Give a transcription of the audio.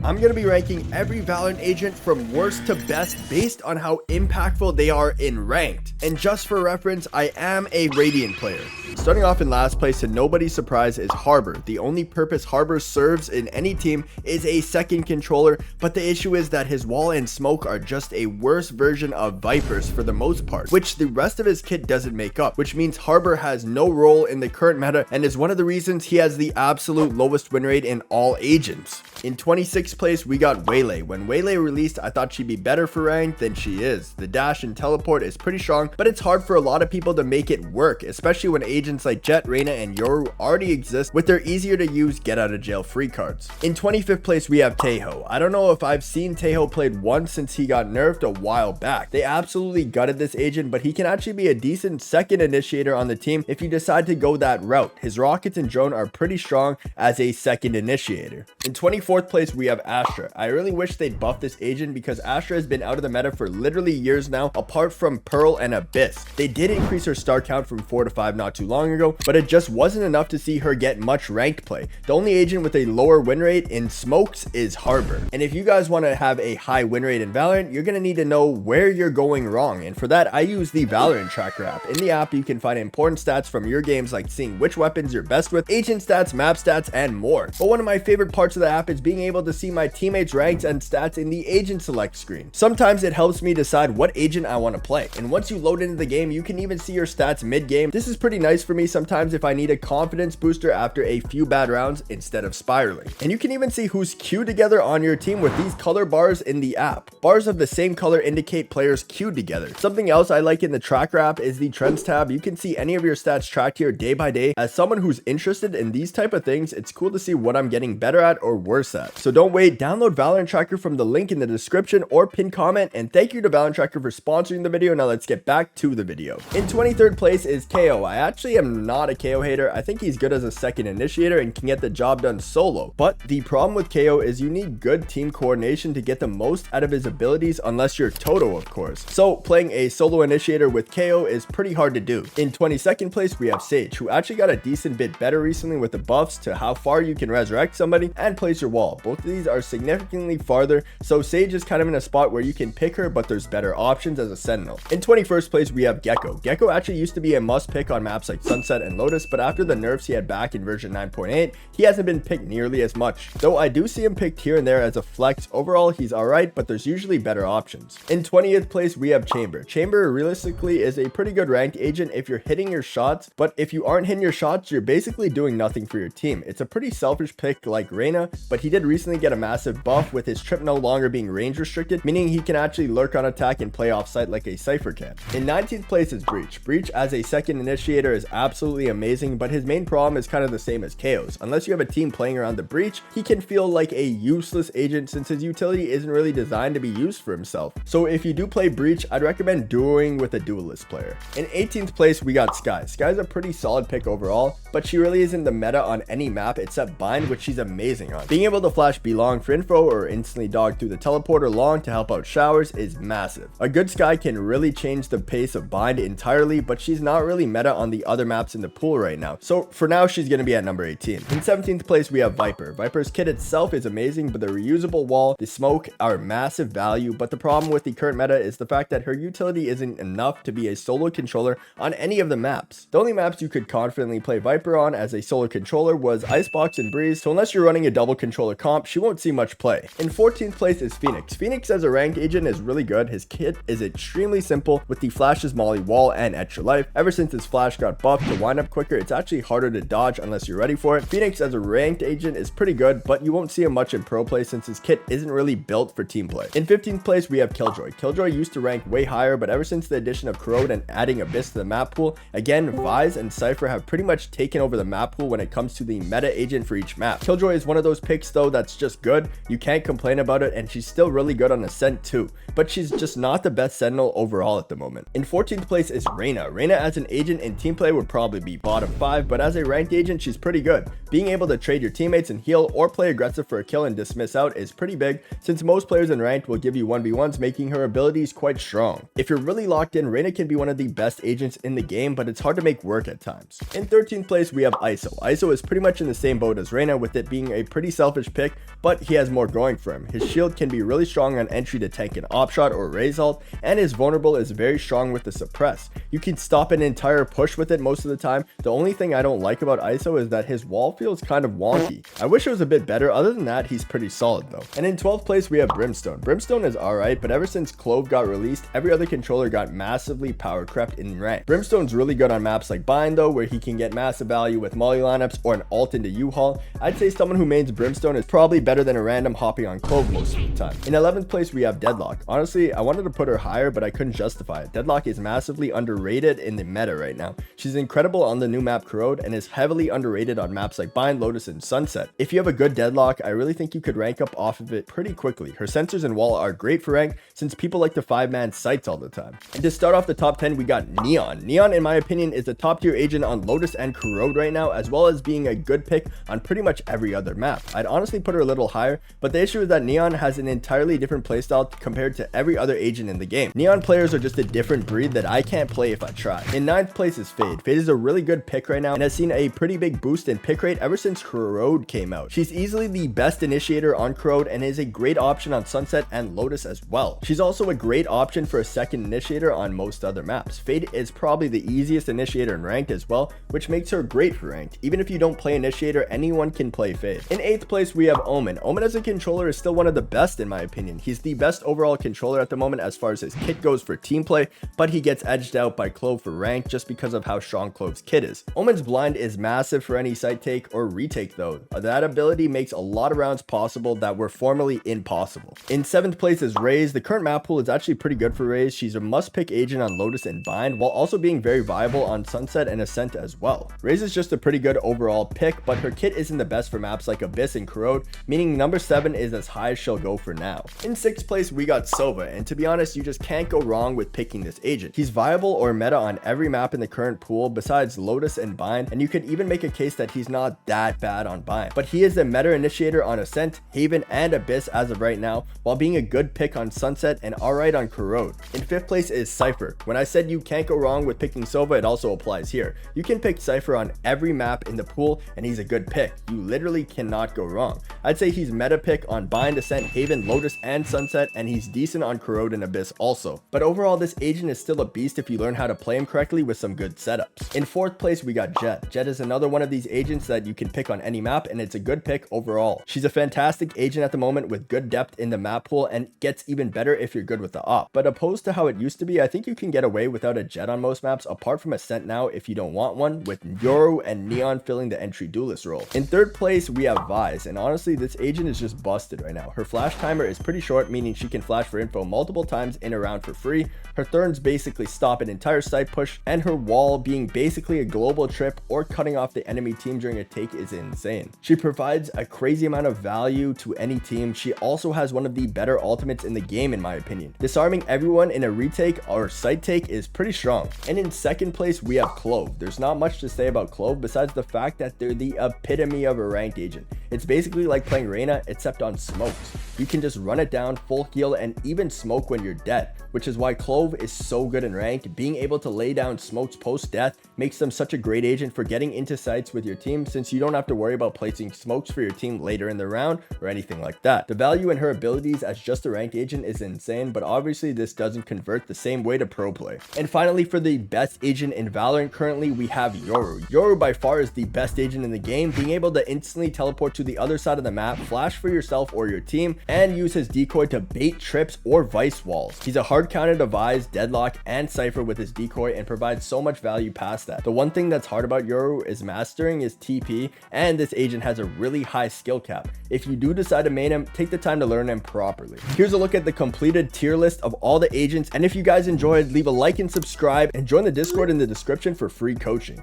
I'm going to be ranking every Valorant agent from worst to best based on how impactful they are in ranked. And just for reference, I am a Radiant player. Starting off in last place to nobody's surprise is Harbor. The only purpose Harbor serves in any team is a second controller, but the issue is that his wall and smoke are just a worse version of Viper's for the most part, which the rest of his kit doesn't make up, which means Harbor has no role in the current meta and is one of the reasons he has the absolute lowest win rate in all agents. In 26th place, we got Waylay. When Waylay released, I thought she'd be better for rank than she is. The dash and teleport is pretty strong, but it's hard for a lot of people to make it work, especially when agents like Jett, Reyna, and Yoru already exist with their easier to use get out of jail free cards. In 25th place, we have Taeho. I don't know if I've seen Taeho played once since he got nerfed a while back. They absolutely gutted this agent, but he can actually be a decent second initiator on the team if you decide to go that route. His rockets and drone are pretty strong as a second initiator. In 24th place, we have Astra. I really wish they'd buff this agent because Astra has been out of the meta for literally years now, apart from Pearl and Abyss. They did increase her star count from 4 to 5 not too long ago, but it just wasn't enough to see her get much ranked play. The only agent with a lower win rate in smokes is Harbor. And if you guys want to have a high win rate in Valorant, you're going to need to know where you're going wrong. And for that, I use the Valorant Tracker app. In the app, you can find important stats from your games like seeing which weapons you're best with, agent stats, map stats, and more. But one of my favorite parts of the app is being able to see my teammates' ranks and stats in the agent select screen. Sometimes it helps me decide what agent I want to play. And once you load into the game, you can even see your stats mid-game. This is pretty nice for me sometimes if I need a confidence booster after a few bad rounds instead of spiraling. And you can even see who's queued together on your team with these color bars in the app. Bars of the same color indicate players queued together. Something else I like in the tracker app is the trends tab. You can see any of your stats tracked here day by day. As someone who's interested in these type of things, it's cool to see what I'm getting better at or worse at. So don't wait, download Valorant Tracker from the link in the description or pinned comment, and thank you to Valorant Tracker for sponsoring the video. Now let's get back to the video. In 23rd place is KO. I actually am not a KO hater. I think he's good as a second initiator and can get the job done solo, but the problem with KO is you need good team coordination to get the most out of his abilities, unless you're Toto, of course. So playing a solo initiator with KO is pretty hard to do. In 22nd place, we have Sage, who actually got a decent bit better recently with the buffs to how far you can resurrect somebody and place your wall. Both of these are significantly farther, so Sage is kind of in a spot where you can pick her, but there's better options as a sentinel. In 21st place, we have Gecko. Gecko actually used to be a must pick on maps like Sunset and Lotus, but after the nerfs he had back in version 9.8, he hasn't been picked nearly as much. Though I do see him picked here and there as a flex, overall he's alright, but there's usually better options. In 20th place, we have Chamber. Chamber realistically is a pretty good ranked agent if you're hitting your shots, but if you aren't hitting your shots, you're basically doing nothing for your team. It's a pretty selfish pick like Reyna, but he did recently get a massive buff with his trip no longer being range restricted, meaning he can actually lurk on attack and play off site like a Cypher can. In 19th place is Breach. Breach as a second initiator is absolutely amazing, but his main problem is kind of the same as KO's. Unless you have a team playing around the Breach, he can feel like a useless agent since his utility isn't really designed to be used for himself. So if you do play Breach, I'd recommend duoing with a duelist player. In 18th place, we got Skye. Skye's a pretty solid pick overall, but she really isn't the meta on any map except Bind, which she's amazing on. Being able to flash B long for info or instantly dog through the teleporter long to help out showers is massive. A good Skye can really change the pace of Bind entirely, but she's not really meta on the other maps in the pool right now. So for now, she's going to be at number 18. In 17th place, we have Viper. Viper's kit itself is amazing, but the reusable wall, the smoke are massive value, but the problem with the current meta is the fact that her utility isn't enough to be a solo controller on any of the maps. The only maps you could confidently play Viper on as a solo controller was Icebox and Breeze, so unless you're running a double controller comp, she won't see much play. In 14th place is Phoenix. Phoenix as a ranked agent is really good. His kit is extremely simple with the flashes, molly, wall, and extra life. Ever since his flash got buffed to wind up quicker, it's actually harder to dodge unless you're ready for it. Phoenix as a ranked agent is pretty good, but you won't see him much in pro play since his kit isn't really built for team play. In 15th place, we have Killjoy. Killjoy used to rank way higher, but ever since the addition of Corrode and adding Abyss to the map pool, again, Vise and Cypher have pretty much taken over the map pool when it comes to the meta agent for each map. Killjoy is one of those picks though that's just good. You can't complain about it, and she's still really good on Ascent too, but she's just not the best sentinel overall at the moment. In 14th place is Reyna. Reyna as an agent in team play would would probably be bottom 5, but as a ranked agent, she's pretty good. Being able to trade your teammates and heal or play aggressive for a kill and dismiss out is pretty big, since most players in ranked will give you 1v1s, making her abilities quite strong. If you're really locked in, Reyna can be one of the best agents in the game, but it's hard to make work at times. In 13th place, we have ISO. ISO is pretty much in the same boat as Reyna, with it being a pretty selfish pick, but he has more going for him. His shield can be really strong on entry to tank an op shot or raise ult, and his vulnerable is very strong with the suppress. You can stop an entire push with it most of the time. The only thing I don't like about ISO is that his wall feels kind of wonky. I wish it was a bit better. Other than that, he's pretty solid though. And in 12th place, we have Brimstone. Brimstone is alright, but ever since Clove got released, every other controller got massively power crept in rank. Brimstone's really good on maps like Bind though, where he can get massive value with molly lineups or an ult into U-Haul. I'd say someone who mains Brimstone is probably better than a random hopping on Clove most of the time. In 11th place, we have Deadlock. Honestly, I wanted to put her higher, but I couldn't justify it. Deadlock is massively underrated in the meta right now. She's incredible on the new map Corrode and is heavily underrated on maps like Bind, Lotus, and Sunset. If you have a good Deadlock, I really think you could rank up off of it pretty quickly. Her sensors and wall are great for rank, since people like to 5-man sites all the time. And to start off the top 10, we got Neon. Neon, in my opinion, is a top tier agent on Lotus and Corrode right now, as well as being a good pick on pretty much every other map. I'd honestly put her a little higher, but the issue is that Neon has an entirely different playstyle compared to every other agent in the game. Neon players are just a different breed that I can't play if I try. In 9th place is Fade. Fade is a really good pick right now and has seen a pretty big boost in pick rate ever since Corrode came out. She's easily the best initiator on Corrode and is a great option on Sunset and Lotus as well. She's also a great option for a second initiator on most other maps. Fade is probably the easiest initiator in ranked as well, which makes her great for ranked. Even if you don't play initiator, anyone can play Fade. In 8th place, we have Omen. Omen as a controller is still one of the best in my opinion. He's the best overall controller at the moment as far as his kit goes for team play, but he gets edged out by Clove for rank just because of how strong Clove's kit is. Omen's blind is massive for any site take or retake though. That ability makes a lot of rounds possible that were formerly impossible. In 7th place is Raze. The current map pool is actually pretty good for Raze. She's a must pick agent on Lotus and Bind, while also being very viable on Sunset and Ascent as well. Raze is just a pretty good overall pick, but her kit isn't the best for maps like Abyss and Corrode, meaning number 7 is as high as she'll go for now. In 6th place, we got Sova, and to be honest, you just can't go wrong with picking this agent. He's viable or meta on every map in the current pool besides Lotus and Bind, and you could even make a case that he's not that bad on Bind. But he is the meta initiator on Ascent, Haven, and Abyss as of right now, while being a good pick on Sunset and alright on Corrode. In 5th place is Cypher. When I said you can't go wrong with picking Sova, it also applies here. You can pick Cypher on every map in the pool, and he's a good pick. You literally cannot go wrong. I'd say he's meta pick on Bind, Ascent, Haven, Lotus, and Sunset, and he's decent on Corrode and Abyss also. But overall, this agent is still a beast if you learn how to play him correctly with some good setups. In 4th place, we got Jet. Jet is another one of these agents that you can pick on any map, and it's a good pick overall. She's a fantastic agent at the moment with good depth in the map pool, and gets even better if you're good with the op. But opposed to how it used to be, I think you can get away without a Jet on most maps, apart from Ascent now if you don't want one, with Yoru and Neon filling the entry duelist role. In 3rd place, we have Vise, and honestly, this agent is just busted right now. Her flash timer is pretty short, meaning she can flash for info multiple times in a round for free. Her thorns basically stop an entire side push, and her wall being basically a global trip or cutting off the enemy team during a take is insane. She provides a crazy amount of value to any team. She also has one of the better ultimates in the game in my opinion. Disarming everyone in a retake or site take is pretty strong. And in 2nd place, we have Clove. There's not much to say about Clove besides the fact that they're the epitome of a ranked agent. It's basically like playing Reyna except on smokes. You can just run it down, full heal, and even smoke when you're dead, which is why Clove is so good in ranked. Being able to lay down smokes post death makes them such a great agent for getting into sites with your team, since you don't have to worry about placing smokes for your team later in the round or anything like that. The value in her abilities as just a ranked agent is insane, but obviously this doesn't convert the same way to pro play. And finally, for the best agent in Valorant currently, we have Yoru. Yoru by far is the best agent in the game, being able to instantly teleport to the other side of the map, flash for yourself or your team, and use his decoy to bait trips or vice walls. He's a hard counter to Vise, Deadlock, and Cypher with his decoy and provides so much value past that. The one thing that's hard about Yoru is mastering his TP, and this agent has a really high skill cap. If you do decide to main him, take the time to learn him properly. Here's a look at the completed tier list of all the agents, and if you guys enjoyed, leave a like and subscribe, and join the Discord in the description for free coaching.